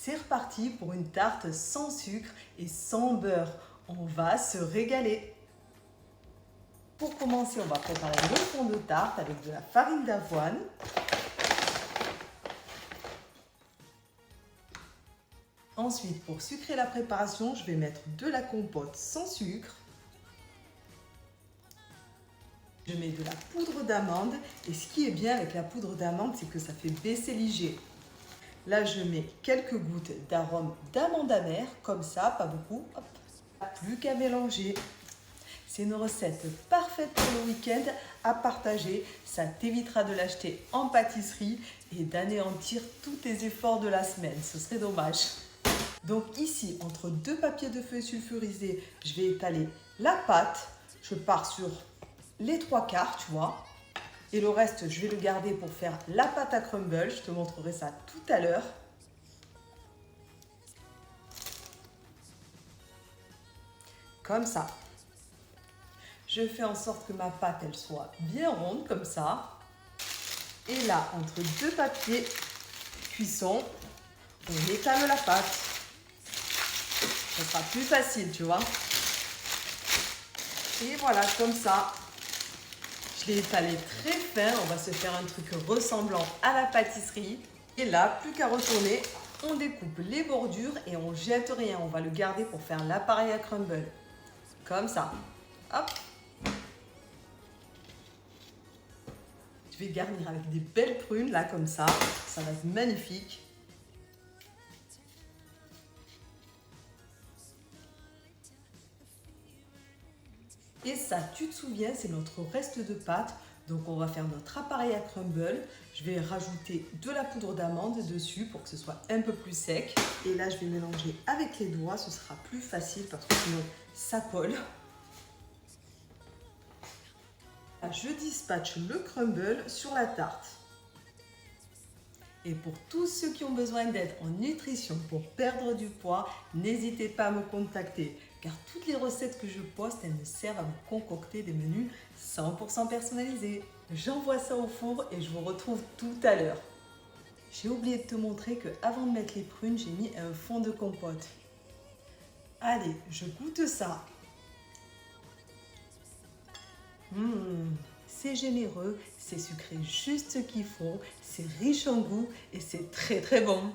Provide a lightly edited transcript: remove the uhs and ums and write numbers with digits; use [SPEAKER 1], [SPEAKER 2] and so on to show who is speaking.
[SPEAKER 1] c'est reparti pour une tarte sans sucre et sans beurre. On va se régaler. Pour commencer, on va préparer le fond de tarte avec de la farine d'avoine. Ensuite, pour sucrer la préparation, je vais mettre de la compote sans sucre. Je mets de la poudre d'amande et ce qui est bien avec la poudre d'amande, c'est que ça fait baisser l'IG. Là, je mets quelques gouttes d'arôme d'amande amère, comme ça, pas beaucoup. Hop. Plus qu'à mélanger. C'est une recette parfaite pour le week-end à partager. Ça t'évitera de l'acheter en pâtisserie et d'anéantir tous tes efforts de la semaine. Ce serait dommage. Donc ici, entre deux papiers de feuille sulfurisés, je vais étaler la pâte. Je pars sur les 3/4, tu vois. Et le reste, je vais le garder pour faire la pâte à crumble. Je te montrerai ça tout à l'heure. Comme ça. Je fais en sorte que ma pâte, elle soit bien ronde, comme ça. Et là, entre deux papiers cuisson, on étale la pâte. Ça sera plus facile, tu vois. Et voilà, comme ça. Je l'ai étalé très fin. On va se faire un truc ressemblant à la pâtisserie. Et là, plus qu'à retourner, on découpe les bordures et on jette rien. On va le garder pour faire l'appareil à crumble. Comme ça. Hop. Je vais garnir avec des belles prunes, là, comme ça. Ça va être magnifique. Et ça, tu te souviens, c'est notre reste de pâte. Donc, on va faire notre appareil à crumble. Je vais rajouter de la poudre d'amande dessus pour que ce soit un peu plus sec. Et là, je vais mélanger avec les doigts. Ce sera plus facile parce que sinon, ça colle. Je dispatche le crumble sur la tarte. Et pour tous ceux qui ont besoin d'aide en nutrition pour perdre du poids, n'hésitez pas à me contacter car toutes les recettes que je poste, elles me servent à vous concocter des menus 100% personnalisés. J'envoie ça au four et je vous retrouve tout à l'heure. J'ai oublié de te montrer que avant de mettre les prunes, j'ai mis un fond de compote. Allez, je goûte ça. C'est généreux, c'est sucré juste ce qu'il faut, c'est riche en goût et c'est très très bon.